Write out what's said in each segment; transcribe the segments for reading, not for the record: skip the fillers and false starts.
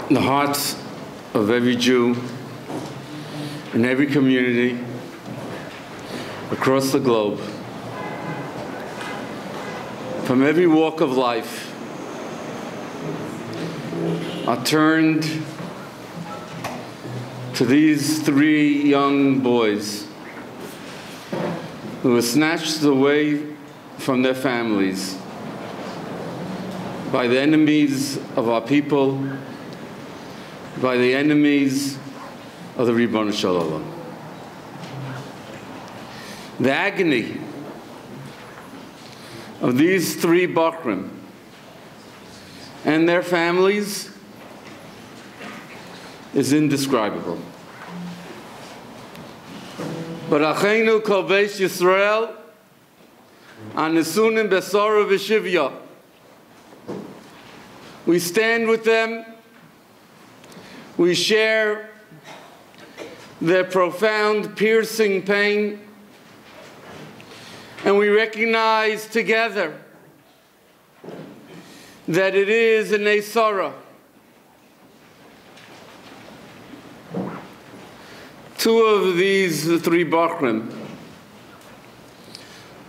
the hearts of every Jew in every community across the globe, from every walk of life, are turned to these three young boys who were snatched away from their families by the enemies of our people, by the enemies of the Ribono Shel Olam. The agony of these three Bachrim and their families is indescribable. But Acheinu Kol Beis Yisrael Anisunim Besora V'Shivya. We stand with them. We share their profound, piercing pain, and we recognize together that it is an Eisara. Two of these three Bachrim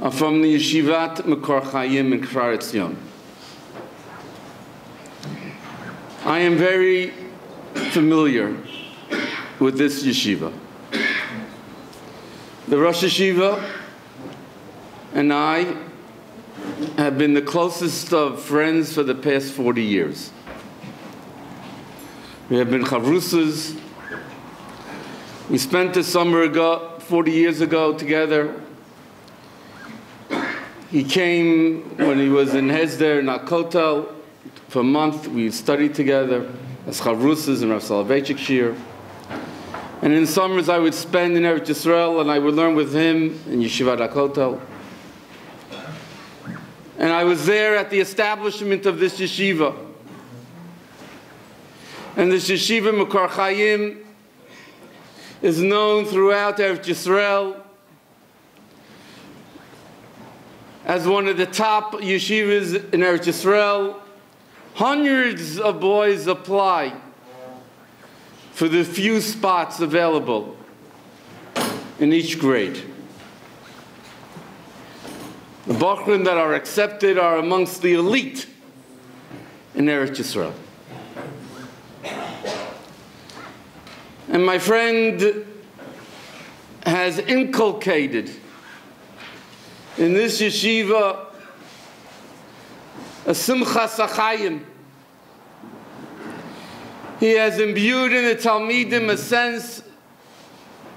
are from the Yeshivat Ohr HaChaim in Kfar Etzion. I am very familiar with this yeshiva. The Rosh Yeshiva and I have been the closest of friends for the past 40 years. We have been chavrusas. We spent a summer ago, 40 years ago, together. He came when he was in Hesder in Akotel. For a month, we studied together as chavrusas and Rav Soloveitchik Shir. And in summers, I would spend in Erev Shabbos, and I would learn with him in Yeshivat Akotel. And I was there at the establishment of this yeshiva. And this yeshiva, Ohr HaChaim, is known throughout Erev Yisrael as one of the top yeshivas in Erev Yisrael. Hundreds of boys apply for the few spots available in each grade. The Bachrim that are accepted are amongst the elite in Erev Yisrael. And my friend has inculcated in this yeshiva a simchas achayim. He has imbued in the Talmidim a sense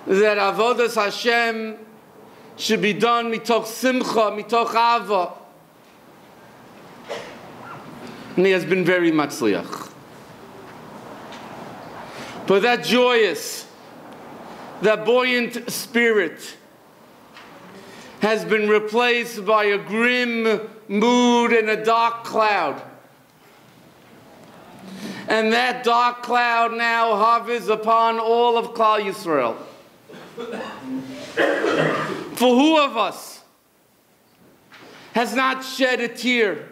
that avodas Hashem should be done mitoch simcha, mitoch ava. And he has been very matzliach. But that joyous, that buoyant spirit has been replaced by a grim mood and a dark cloud. And that dark cloud now hovers upon all of Klal Yisrael. For who of us has not shed a tear?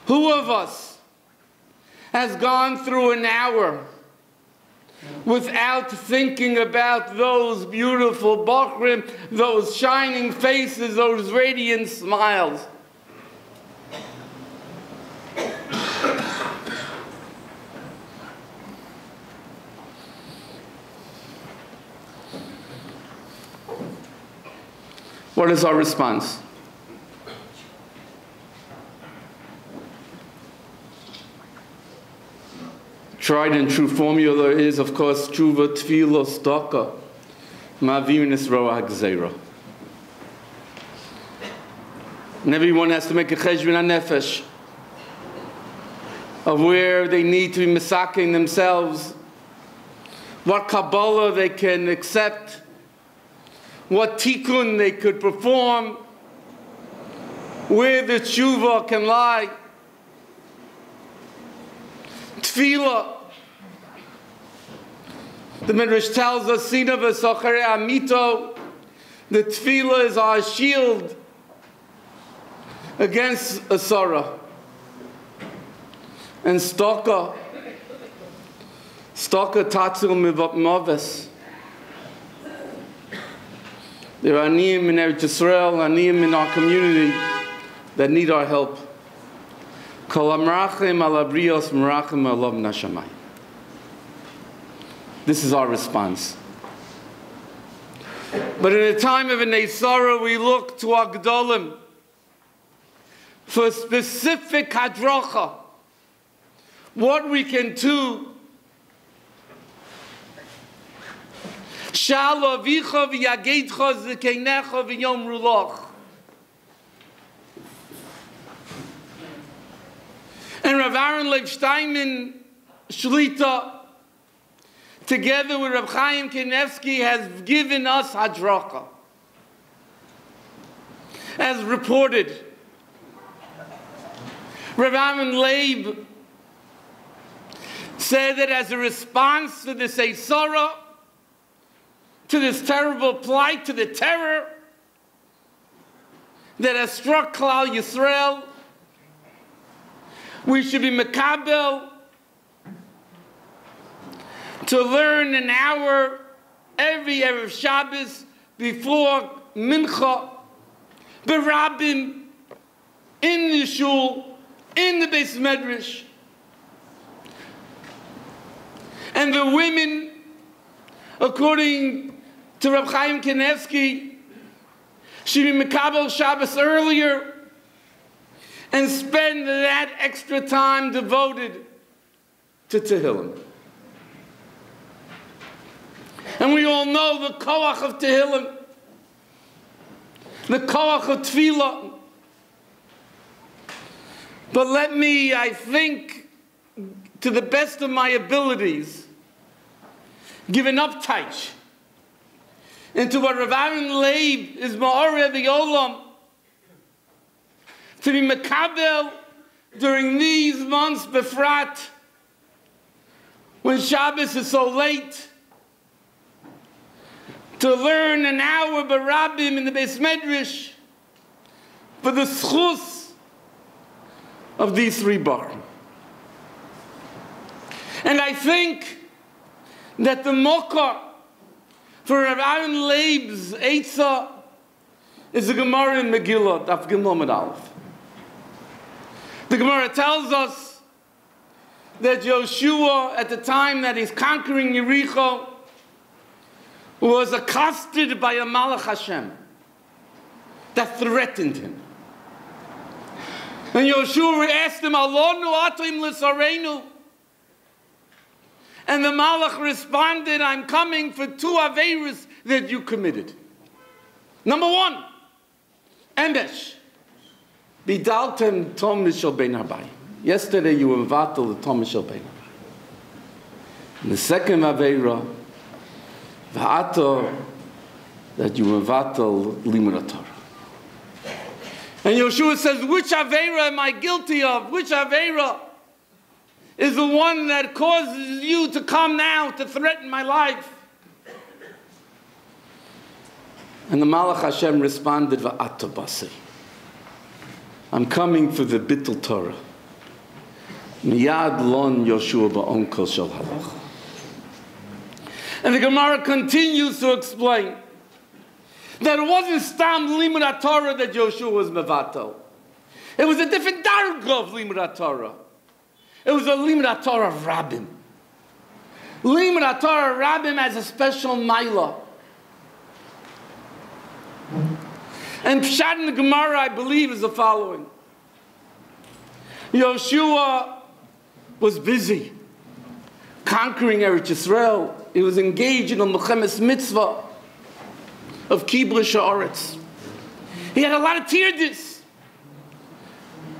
Who of us has gone through an hour without thinking about those beautiful Bachrim, those shining faces, those radiant smiles? What is our response? Tried and true formula is, of course, tshuva, tefillah, tzedakah, ma'aviris roa ha'gzeira. And everyone has to make a cheshbon hanefesh of where they need to be misaking themselves, what Kabbalah they can accept, what tikkun they could perform, where the tshuva can lie. Tefillah. The Midrash tells us, Sina v'sochere amito, the tefillah is our shield against asara. and Stoka Tatzil Moves. There are Aniyim in Erev Yisroel, Aniyim in our community that need our help. Kol Amrachim Al Abrios Merachim Alav Nashamai. This is our response. But in a time of a Neisara, we look to our Gedolim for specific hadracha, what we can do. Shalo avicha v'yageitcha z'keinecha v'yomru loch. And Rav Doniel Lander Shlit, together with Rav Chaim Kanievsky, has given us hadracha. As reported, Rav Doniel Lander said that as a response to this Eisara, to this terrible plight, to the terror that has struck Klal Yisrael, we should be mekabel to learn an hour every Erev Shabbos before Mincha, berabim, in the shul, in the Beis Medrash. And the women, according to Rav Chaim Kanievsky, should be mekabel Shabbos earlier and spend that extra time devoted to Tehillim. And we all know the koach of Tehillim, the koach of tefillah. But let me, I think, to the best of my abilities, give an uptouch into what Rav Doniel Lander is ma'oreh the olam, to be mekabel during these months befrat, when Shabbos is so late, to learn an hour barabim in the Beis Medrash for the schus of these three barim. And I think that the mokar for Rav Doniel Lander's Eitzah is the Gemara in Megillah, Daf Gimel Amud Aleph. The Gemara tells us that Yoshua, at the time that he's conquering Yericho, was accosted by a Malach Hashem that threatened him. And Yoshua asked him, Alonu atim l'sareinu. And the Malach responded, I'm coming for two aveiros that you committed. Number one, Emesh. Bidaltem Tom Mishal Ben Harbai. Yesterday you were vatal the Tom Mishal Ben Harbai. And the second aveira, V'ato, that you were vatal Limud Torah. And Yoshua says, which aveira am I guilty of? Which aveira is the one that causes you to come now to threaten my life? And the Malach Hashem responded, V'ato basi. I'm coming for the Bittul Torah. Miyad lon Yoshua ba'onkel shel halach. And the Gemara continues to explain that it wasn't Stam Limud Torah that Yoshua was mevatel. It was a different darga of Limud Torah. It was a Limud Torah of Rabbim. Limud Torah of Rabbim has a special maila. And Pshat in the Gemara, I believe, is the following. Yoshua was busy conquering Eretz Yisrael. He was engaged in a Mechemes mitzvah of Kibbutz Haaretz. He had a lot of tirdes.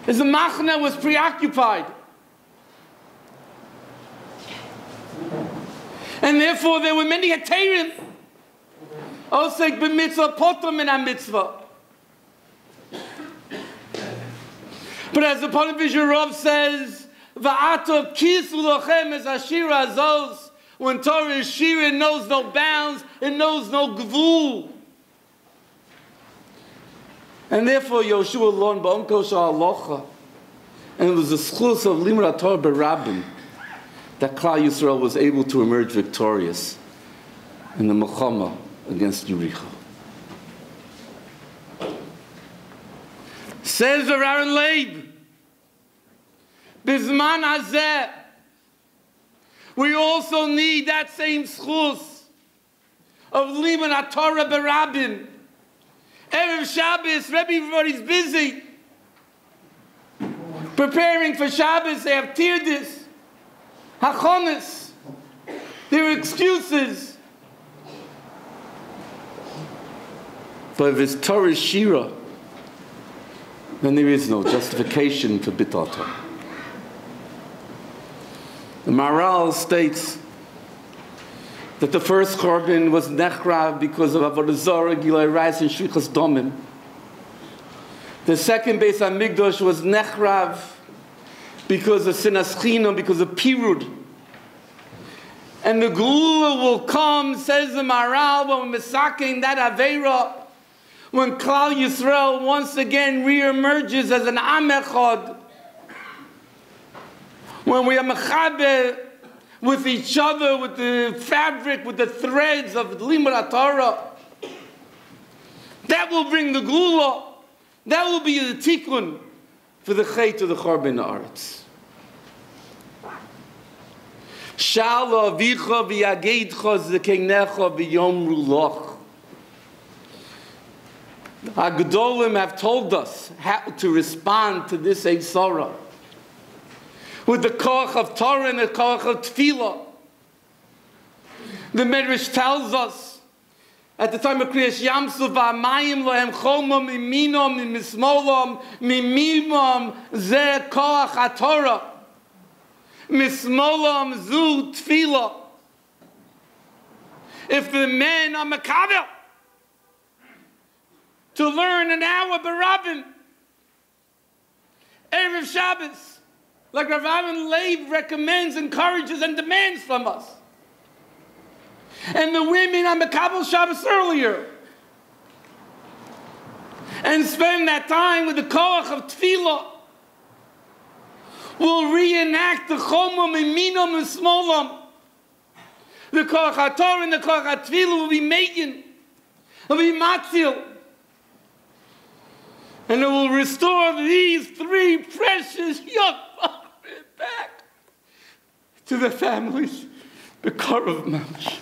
His machna was preoccupied. And therefore there were many heterim. Osek b'mitzvah, potem in a mitzvah. But as the Pontifical Rav says, Va'ato kisu lochem es ashira azos. When Torah is shira, it knows no bounds, it knows no gvul. And therefore Yoshua lon ba'onko sha'alocha. And it was the schus of Limud Torah Berabim that Klal Yisrael was able to emerge victorious in the Milchama against Yericho. Says the Aaron Leib, Bizman Hazeh, we also need that same schus of Limud Torah Berabim. Erev Shabbos, everybody's busy preparing for Shabbos. They have tirdis, hachonis, there are excuses. But if it's Torah Shira, then there is no justification for Bitul Torah. The Maharal states that the first korban was nechrav because of avodah zarah, gilui rais, and shvichas domim. The second Beis Hamikdash was nechrav because of sinas chinam, because of pirud. And the geula will come, says the Maharal, when we're misaking that aveira, when Klal Yisrael once again re-emerges as an am echad, when we are mechaber with each other, with the fabric, with the threads of Limud Torah, that will bring the geula. That will be the tikkun for the chait of the Chorban Haaretz. Shala avicha v'yageidcha zekeinecha v'yomru loch. Our Gedolim have told us how to respond to this Eisara with the koach of Torah and the koach of tefillah. The Medrash tells us at the time of Kriyas Yamsuf, V'amayim lohem chomam iminom mismolom mimimom zeh koach haTorah mismolom zu tefillah. If the men are makavel to learn an hour berabim, Erev Shabbos, like Rav Doniel Lander recommends, encourages, and demands from us. And the women on Mekabel Shabbos earlier, and spend that time with the koach of tefillah, will reenact the chomam iminom and smolam. The koach haTorah and the koach haTefillah will be making, will be matzil. And it will restore these three precious young men back to their families. The Korov Mamash.